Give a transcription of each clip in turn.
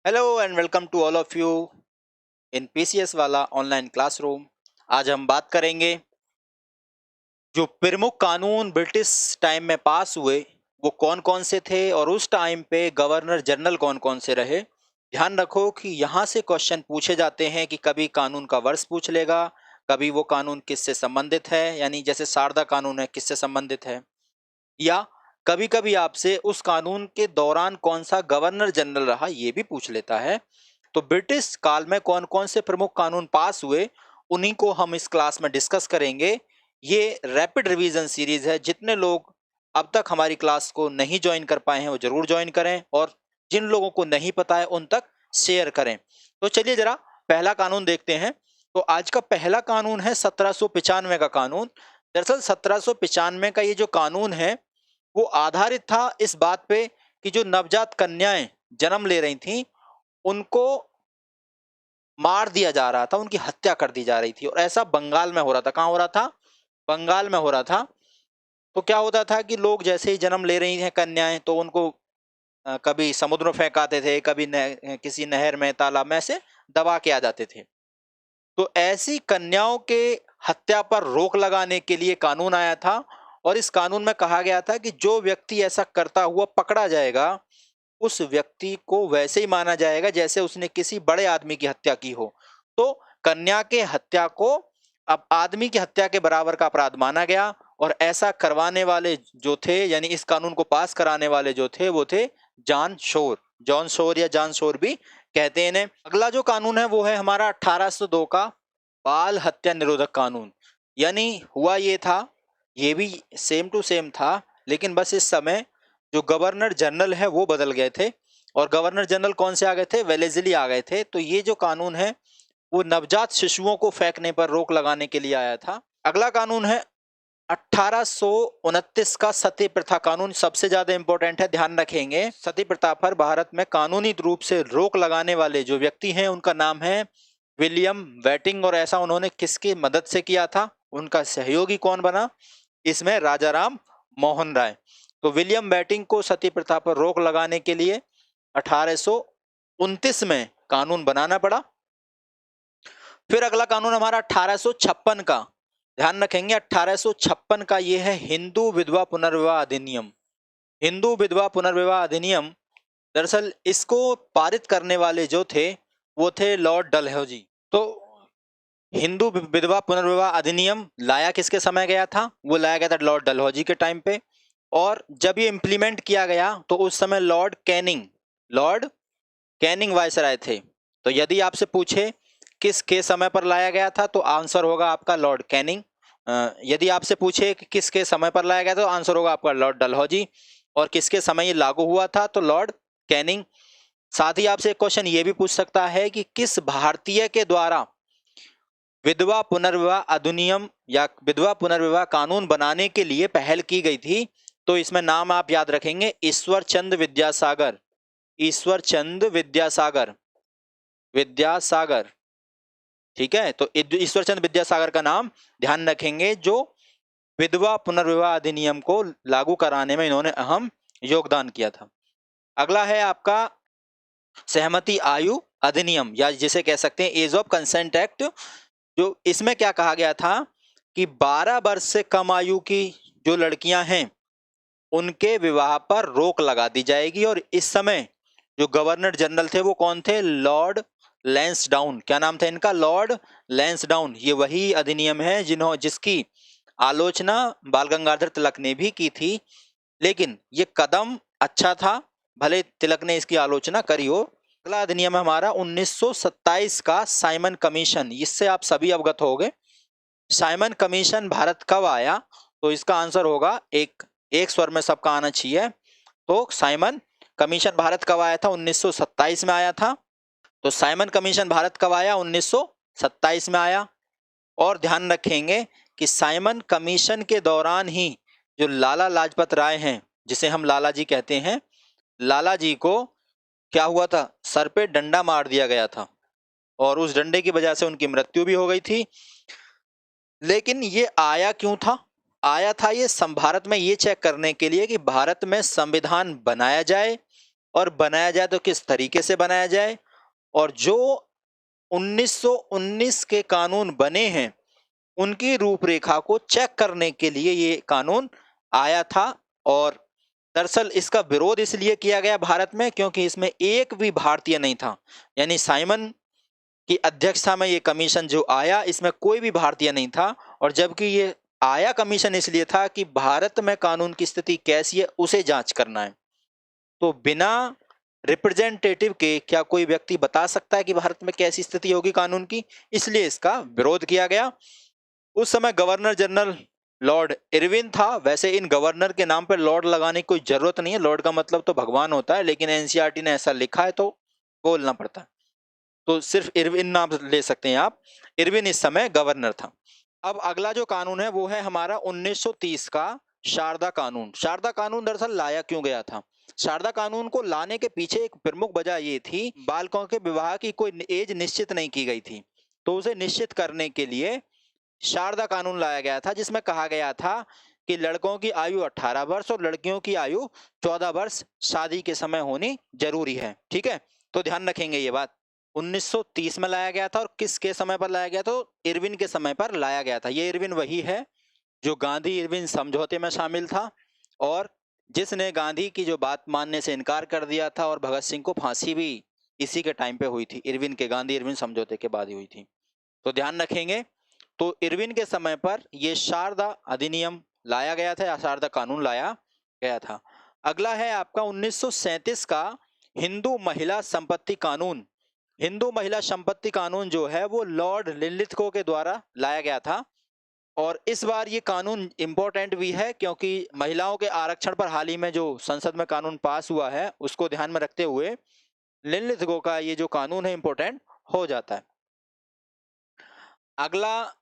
Hello and welcome to all of you in PCS वाला online classroom. आज हम बात करेंगे जो प्रमुख कानून ब्रिटिश टाइम में पास हुए वो कौन कौन से थे और उस टाइम पे गवर्नर जनरल कौन कौन से रहे। ध्यान रखो कि यहाँ से क्वेश्चन पूछे जाते हैं कि कभी कानून का वर्ष पूछ लेगा, कभी वो कानून किससे संबंधित है, यानी जैसे सारदा कानून है किससे संबंधित है, या कभी कभी आपसे उस कानून के दौरान कौन सा गवर्नर जनरल रहा ये भी पूछ लेता है। तो ब्रिटिश काल में कौन कौन से प्रमुख कानून पास हुए उन्हीं को हम इस क्लास में डिस्कस करेंगे। ये रैपिड रिवीजन सीरीज है, जितने लोग अब तक हमारी क्लास को नहीं ज्वाइन कर पाए हैं वो जरूर ज्वाइन करें और जिन लोगों को नहीं पता है उन तक शेयर करें। तो चलिए जरा पहला कानून देखते हैं। तो आज का पहला कानून है 1795 का कानून। दरअसल 1795 का ये जो कानून है वो आधारित था इस बात पे कि जो नवजात कन्याएं जन्म ले रही थीं उनको मार दिया जा रहा था, उनकी हत्या कर दी जा रही थी, और ऐसा बंगाल में हो रहा था। कहाँ हो रहा था? बंगाल में हो रहा था। तो क्या होता था कि लोग जैसे ही जन्म ले रही हैं कन्याएं तो उनको कभी समुद्र में फेंकाते थे, कभी किसी नहर में तालाब में ऐसे दबा के आ जाते थे। तो ऐसी कन्याओं के हत्या पर रोक लगाने के लिए कानून आया था और इस कानून में कहा गया था कि जो व्यक्ति ऐसा करता हुआ पकड़ा जाएगा उस व्यक्ति को वैसे ही माना जाएगा जैसे उसने किसी बड़े आदमी की हत्या की हो। तो कन्या के हत्या को अब आदमी की हत्या के बराबर का अपराध माना गया और ऐसा करवाने वाले जो थे, यानी इस कानून को पास कराने वाले जो थे वो थे जॉन शोर। जॉन शोर या जॉन शोर भी कहते हैं इन्हें। अगला जो कानून है वो है हमारा 1802 का बाल हत्या निरोधक कानून। यानी हुआ ये था, ये भी सेम टू सेम था, लेकिन बस इस समय जो गवर्नर जनरल है वो बदल गए थे। और गवर्नर जनरल कौन से आ गए थे? वेलेस्ली आ गए थे। तो ये जो कानून है वो नवजात शिशुओं को फेंकने पर रोक लगाने के लिए आया था। अगला कानून है 1829 का सती प्रथा कानून। सबसे ज्यादा इंपॉर्टेंट है, ध्यान रखेंगे। सती प्रथा पर भारत में कानूनी रूप से रोक लगाने वाले जो व्यक्ति हैं उनका नाम है विलियम वेटिंग। और ऐसा उन्होंने किसकी मदद से किया था, उनका सहयोगी कौन बना? इसमें राजा राम मोहन राय। तो विलियम बेटिंग को सती प्रथा पर रोक लगाने के लिए 1829 में कानून बनाना पड़ा। फिर अगला कानून हमारा 1856 का, ध्यान रखेंगे 1856 का ये है हिंदू विधवा पुनर्विवाह अधिनियम। हिंदू विधवा पुनर्विवाह अधिनियम, दरअसल इसको पारित करने वाले जो थे वो थे लॉर्ड डलहौजी। तो हिंदू विधवा पुनर्विवाह अधिनियम लाया किसके समय गया था? वो लाया गया था लॉर्ड डलहौजी के टाइम पे। और जब ये इंप्लीमेंट किया गया तो उस समय लॉर्ड कैनिंग वायसराय थे। तो यदि आपसे पूछे किस के समय पर लाया गया था तो आंसर होगा आपका लॉर्ड कैनिंग। यदि आपसे पूछे कि किसके समय पर लाया गया तो आंसर होगा आपका लॉर्ड डलहौजी। और किसके समय ये लागू हुआ था? तो लॉर्ड कैनिंग। साथ ही आपसे एक क्वेश्चन ये भी पूछ सकता है कि किस भारतीय के द्वारा विधवा पुनर्विवाह अधिनियम या विधवा पुनर्विवाह कानून बनाने के लिए पहल की गई थी? तो इसमें नाम आप याद रखेंगे, ईश्वर चंद विद्यासागर। ईश्वर चंद विद्यासागर, विद्यासागर, ठीक है। तो ईश्वर चंद विद्यासागर का नाम ध्यान रखेंगे, जो विधवा पुनर्विवाह अधिनियम को लागू कराने में इन्होंने अहम योगदान किया था। अगला है आपका सहमति आयु अधिनियम, या जिसे कह सकते हैं एज ऑफ कंसेंट एक्ट। जो इसमें क्या कहा गया था कि 12 वर्ष से कम आयु की जो लड़कियां हैं उनके विवाह पर रोक लगा दी जाएगी। और इस समय जो गवर्नर जनरल थे वो कौन थे? लॉर्ड लैंसडाउन। क्या नाम था इनका? लॉर्ड लैंसडाउन। ये वही अधिनियम है जिसकी आलोचना बाल गंगाधर तिलक ने भी की थी, लेकिन ये कदम अच्छा था, भले तिलक ने इसकी आलोचना करी हो। अगला अधिनियम है हमारा 1927 का साइमन कमीशन। इससे आप सभी अवगत हो गए। साइमन कमीशन भारत कब आया? तो इसका आंसर होगा एक स्वर में सबका आना चाहिए। तो साइमन कमीशन भारत कब आया था? 1927 में आया था। तो साइमन कमीशन भारत कब आया? 1927 में आया। और ध्यान रखेंगे कि साइमन कमीशन के दौरान ही जो लाला लाजपत राय हैं, जिसे हम लाला जी कहते हैं, लाला जी को क्या हुआ था? सर पे डंडा मार दिया गया था और उस डंडे की वजह से उनकी मृत्यु भी हो गई थी। लेकिन ये आया क्यों था? आया था ये भारत में ये चेक करने के लिए कि भारत में संविधान बनाया जाए और बनाया जाए तो किस तरीके से बनाया जाए, और जो 1919 के कानून बने हैं उनकी रूपरेखा को चेक करने के लिए ये कानून आया था। और दरअसल इसका विरोध इसलिए किया गया भारत में क्योंकि इसमें एक भी भारतीय नहीं था। यानी साइमन की अध्यक्षता में ये कमीशन जो आया, इसमें कोई भी भारतीय नहीं था। और जबकि ये आया कमीशन इसलिए था कि भारत में कानून की स्थिति कैसी है उसे जांच करना है। तो बिना रिप्रेजेंटेटिव के क्या कोई व्यक्ति बता सकता है कि भारत में कैसी स्थिति होगी कानून की, इसलिए इसका विरोध किया गया। उस समय गवर्नर जनरल लॉर्ड इरविन था। वैसे इन गवर्नर के नाम पर लॉर्ड लगाने की कोई जरूरत नहीं है, लॉर्ड का मतलब तो भगवान होता है, लेकिन एनसीईआरटी ने ऐसा लिखा है तो बोलना पड़ता है। तो सिर्फ इरविन नाम ले सकते हैं आप। इरविन इस समय गवर्नर था। अब अगला जो कानून है वो है हमारा 1930 का शारदा कानून। शारदा कानून दरअसल लाया क्यों गया था? शारदा कानून को लाने के पीछे एक प्रमुख वजह ये थी, बालकों के विवाह की कोई एज निश्चित नहीं की गई थी, तो उसे निश्चित करने के लिए शारदा कानून लाया गया था, जिसमें कहा गया था कि लड़कों की आयु 18 वर्ष और लड़कियों की आयु 14 वर्ष शादी के समय होनी जरूरी है। ठीक है, तो ध्यान रखेंगे ये बात। 1930 में लाया गया था और किसके समय पर लाया गया? तो इरविन के समय पर लाया गया था। ये इरविन वही है जो गांधी इरविन समझौते में शामिल था और जिसने गांधी की जो बात मानने से इनकार कर दिया था, और भगत सिंह को फांसी भी इसी के टाइम पे हुई थी, इरविन के गांधी इरविन समझौते के बाद ही हुई थी। तो ध्यान रखेंगे। तो इरविन के समय पर यह शारदा अधिनियम लाया गया था या शारदा कानून लाया गया था। अगला है आपका 1937 का हिंदू महिला संपत्ति कानून। हिंदू महिला संपत्ति कानून जो है वो लॉर्ड लिनलिथगो के द्वारा लाया गया था। और इस बार ये कानून इंपॉर्टेंट भी है क्योंकि महिलाओं के आरक्षण पर हाल ही में जो संसद में कानून पास हुआ है उसको ध्यान में रखते हुए लिनलिथगो का ये जो कानून है इंपॉर्टेंट हो जाता है। अगला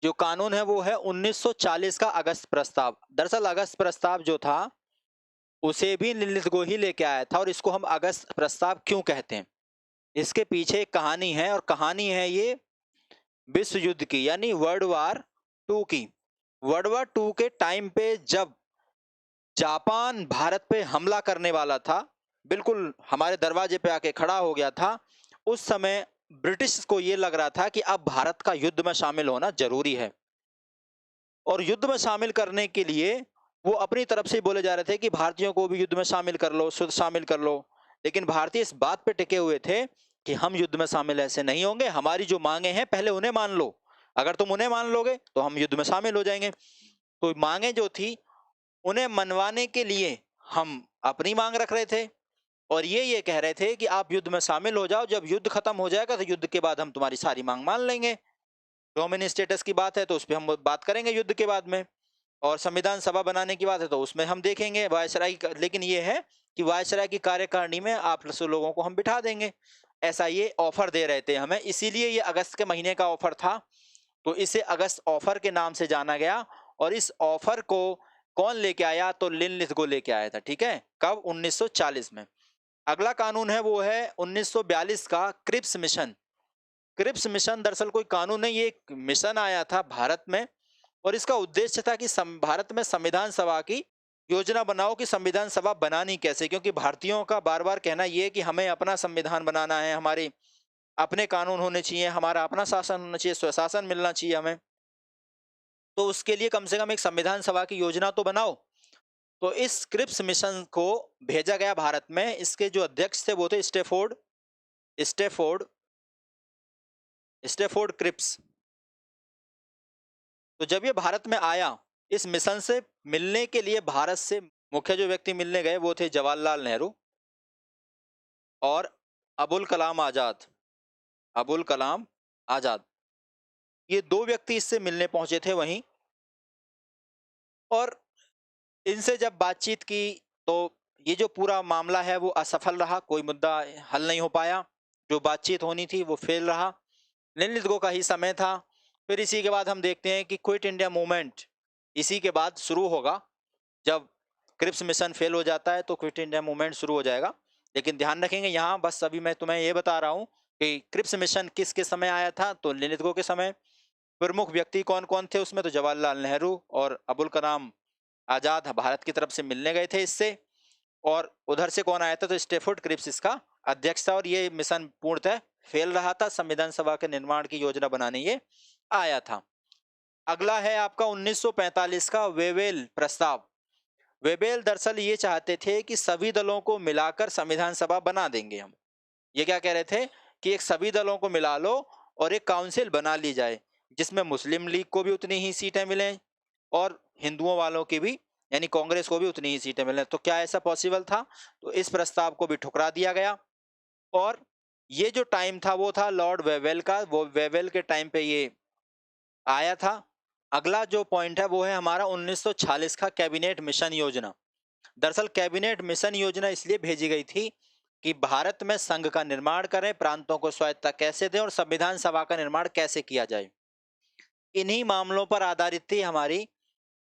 जो कानून है वो है 1940 का अगस्त प्रस्ताव। दरअसल अगस्त प्रस्ताव जो था उसे भी लिनलिथगो ही लेके आया था। और इसको हम अगस्त प्रस्ताव क्यों कहते हैं, इसके पीछे एक कहानी है, और कहानी है ये विश्व युद्ध की, यानी वर्ल्ड वार 2 की। वर्ल्ड वार 2 के टाइम पे जब जापान भारत पे हमला करने वाला था, बिल्कुल हमारे दरवाजे पे आके खड़ा हो गया था, उस समय ब्रिटिश को ये लग रहा था कि अब भारत का युद्ध में शामिल होना जरूरी है। और युद्ध में शामिल करने के लिए वो अपनी तरफ से बोले जा रहे थे कि भारतीयों को भी युद्ध में शामिल कर लो, शुद्ध शामिल कर लो। लेकिन भारतीय इस बात पे टिके हुए थे कि हम युद्ध में शामिल ऐसे नहीं होंगे, हमारी जो मांगे हैं पहले उन्हें मान लो, अगर तुम उन्हें मान लोगे तो हम युद्ध में शामिल हो जाएंगे। तो मांगे जो थी उन्हें मनवाने के लिए हम अपनी मांग रख रहे थे, और ये कह रहे थे कि आप युद्ध में शामिल हो जाओ, जब युद्ध खत्म हो जाएगा तो युद्ध के बाद हम तुम्हारी सारी मांग मान लेंगे। डोमिनियन स्टेटस की बात है तो उस पर हम बात करेंगे युद्ध के बाद में, और संविधान सभा बनाने की बात है तो उसमें हम देखेंगे वायसराय लेकिन ये है कि वायसराय की कार्यकारिणी में आप लोगों को हम बिठा देंगे। ऐसा ये ऑफर दे रहे थे हमें, इसीलिए ये अगस्त के महीने का ऑफर था, तो इसे अगस्त ऑफर के नाम से जाना गया। और इस ऑफर को कौन लेके आया? तो लिनलिथगो लेके आया था। ठीक है, कब? 1940 में। अगला कानून है वो है 1942 का क्रिप्स मिशन। क्रिप्स मिशन दरअसल कोई कानून नहीं, ये एक मिशन आया था भारत में, और इसका उद्देश्य था कि भारत में संविधान सभा की योजना बनाओ कि संविधान सभा बनानी कैसे, क्योंकि भारतीयों का बार बार कहना यह है कि हमें अपना संविधान बनाना है, हमारे अपने कानून होने चाहिए, हमारा अपना शासन होना चाहिए, स्वशासन मिलना चाहिए हमें। तो उसके लिए कम से कम एक संविधान सभा की योजना तो बनाओ। तो इस क्रिप्स मिशन को भेजा गया भारत में। इसके जो अध्यक्ष थे वो थे स्टेफोर्ड स्टेफोर्ड स्टेफोर्ड क्रिप्स। तो जब ये भारत में आया, इस मिशन से मिलने के लिए भारत से मुख्य जो व्यक्ति मिलने गए वो थे जवाहरलाल नेहरू और अबुल कलाम आजाद। अबुल कलाम आजाद, ये दो व्यक्ति इससे मिलने पहुंचे थे वहीं। और इनसे जब बातचीत की तो ये जो पूरा मामला है वो असफल रहा, कोई मुद्दा हल नहीं हो पाया, जो बातचीत होनी थी वो फेल रहा। लिनलिथगो का ही समय था। फिर इसी के बाद हम देखते हैं कि क्विट इंडिया मूवमेंट इसी के बाद शुरू होगा। जब क्रिप्स मिशन फेल हो जाता है तो क्विट इंडिया मूवमेंट शुरू हो जाएगा। लेकिन ध्यान रखेंगे यहाँ बस अभी मैं तुम्हें ये बता रहा हूँ कि क्रिप्स मिशन किसके समय आया था, तो लिनलिथगो के समय। प्रमुख व्यक्ति कौन कौन थे उसमें? तो जवाहरलाल नेहरू और अबुल कलाम आजाद भारत की तरफ से मिलने गए थे इससे। और उधर से कौन आया था, तो स्टेफोर्ड क्रिप्स इसका अध्यक्ष था, और ये मिशन पूर्णतः फेल रहा था। संविधान सभा के निर्माण की योजना बनाने ये आया था। अगला है आपका 1945 का वेवेल प्रस्ताव। वेबेल दरअसल ये चाहते थे कि सभी दलों को मिलाकर संविधान सभा बना देंगे हम। ये क्या कह रहे थे कि एक सभी दलों को मिला लो और एक काउंसिल बना ली जाए, जिसमें मुस्लिम लीग को भी उतनी ही सीटें मिलें और हिंदुओं वालों की भी, यानी कांग्रेस को भी उतनी ही सीटें मिलें। तो क्या ऐसा पॉसिबल था? तो इस प्रस्ताव को भी ठुकरा दिया गया। और ये जो टाइम था वो था लॉर्ड वेवेल का, वो वेवेल के टाइम पे ये आया था। अगला जो पॉइंट है वो है हमारा 1946 का कैबिनेट मिशन योजना। दरअसल कैबिनेट मिशन योजना इसलिए भेजी गई थी कि भारत में संघ का निर्माण करें, प्रांतों को स्वायत्तता कैसे दें और संविधान सभा का निर्माण कैसे किया जाए। इन्हीं मामलों पर आधारित थी हमारी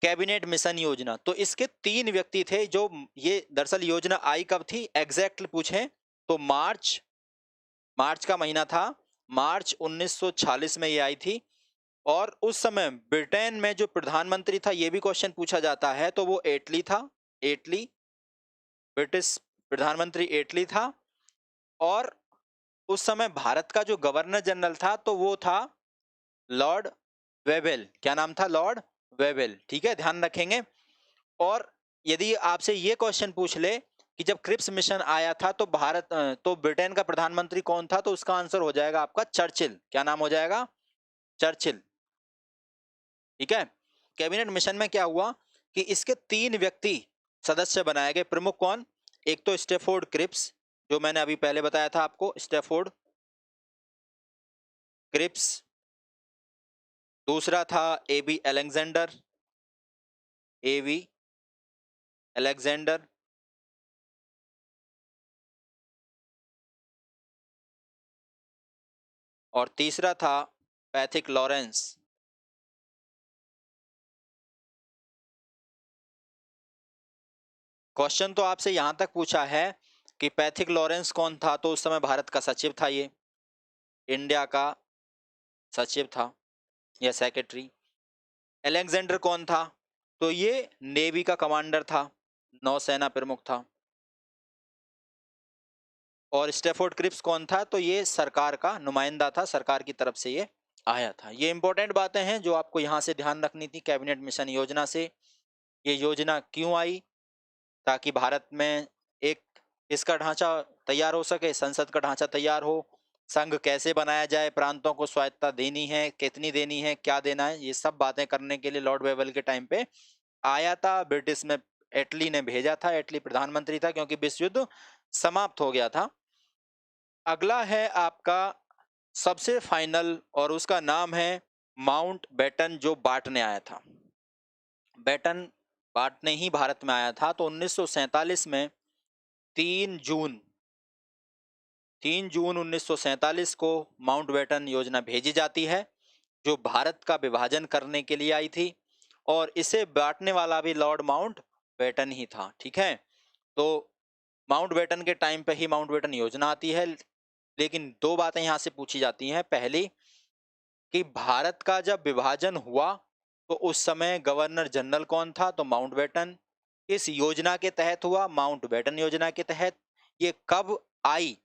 कैबिनेट मिशन योजना। तो इसके 3 व्यक्ति थे जो, ये दरअसल योजना आई कब थी एग्जैक्ट पूछें तो मार्च का महीना था, मार्च 1946 में ये आई थी। और उस समय ब्रिटेन में जो प्रधानमंत्री था, ये भी क्वेश्चन पूछा जाता है, तो वो एटली था। एटली, ब्रिटिश प्रधानमंत्री एटली था। और उस समय भारत का जो गवर्नर जनरल था तो वो था लॉर्ड वेवेल। क्या नाम था? Lord Wavell. ठीक है, ध्यान रखेंगे। और यदि आपसे ये क्वेश्चन पूछ ले कि जब क्रिप्स मिशन आया था तो तो ब्रिटेन का प्रधानमंत्री कौन था, तो उसका आंसर हो जाएगा आपका चर्चिल। क्या नाम हो जाएगा? चर्चिल। ठीक है। कैबिनेट मिशन में क्या हुआ कि इसके 3 व्यक्ति सदस्य बनाए गए। प्रमुख कौन? एक तो स्टेफोर्ड क्रिप्स, जो मैंने अभी पहले बताया था आपको, स्टेफोर्ड क्रिप्स। दूसरा था एबी अलेक्जेंडर, एवी अलेक्जेंडर। और तीसरा था पैथिक लॉरेंस। क्वेश्चन तो आपसे यहां तक पूछा है कि पैथिक लॉरेंस कौन था, तो उस समय भारत का सचिव था, ये इंडिया का सचिव था या सेक्रेटरी। अलेक्जेंडर कौन था? तो ये नेवी का कमांडर था, नौसेना प्रमुख था। और स्टेफोर्ड क्रिप्स कौन था? तो ये सरकार का नुमाइंदा था, सरकार की तरफ से ये आया था। ये इंपॉर्टेंट बातें हैं जो आपको यहाँ से ध्यान रखनी थी कैबिनेट मिशन योजना से। ये योजना क्यों आई? ताकि भारत में एक इसका ढांचा तैयार हो सके, संसद का ढांचा तैयार हो, संघ कैसे बनाया जाए, प्रांतों को स्वायत्तता देनी है, कितनी देनी है, क्या देना है, ये सब बातें करने के लिए लॉर्ड वेवेल के टाइम पे आया था। ब्रिटिश में एटली ने भेजा था, एटली प्रधानमंत्री था क्योंकि विश्व युद्ध समाप्त हो गया था। अगला है आपका सबसे फाइनल, और उसका नाम है माउंट बेटन, जो बांटने आया था। बेटन बांटने ही भारत में आया था। तो 1947 में 3 जून 1947 को माउंटबेटन योजना भेजी जाती है, जो भारत का विभाजन करने के लिए आई थी। और इसे बांटने वाला भी लॉर्ड माउंटबेटन ही था। ठीक है। तो माउंटबेटन के टाइम पे ही माउंटबेटन योजना आती है। लेकिन 2 बातें यहां से पूछी जाती हैं। पहली कि भारत का जब विभाजन हुआ तो उस समय गवर्नर जनरल कौन था? तो माउंटबेटन। इस योजना के तहत हुआ, माउंटबेटन योजना के तहत। ये कब आई?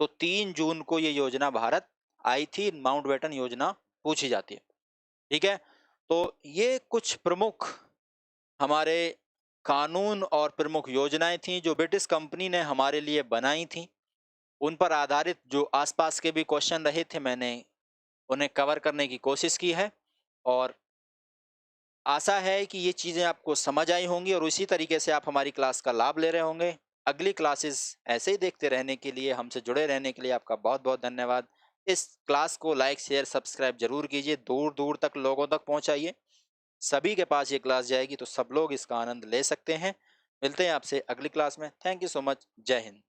तो 3 जून को ये योजना भारत आई थी। माउंटबेटन योजना पूछी जाती है। ठीक है। तो ये कुछ प्रमुख हमारे कानून और प्रमुख योजनाएं थी जो ब्रिटिश कंपनी ने हमारे लिए बनाई थी। उन पर आधारित जो आसपास के भी क्वेश्चन रहे थे, मैंने उन्हें कवर करने की कोशिश की है। और आशा है कि ये चीज़ें आपको समझ आई होंगी और उसी तरीके से आप हमारी क्लास का लाभ ले रहे होंगे। अगली क्लासेस ऐसे ही देखते रहने के लिए, हमसे जुड़े रहने के लिए आपका बहुत बहुत धन्यवाद। इस क्लास को लाइक शेयर सब्सक्राइब जरूर कीजिए, दूर दूर तक लोगों तक पहुंचाइए। सभी के पास ये क्लास जाएगी तो सब लोग इसका आनंद ले सकते हैं। मिलते हैं आपसे अगली क्लास में। Thank you so much. जय हिंद।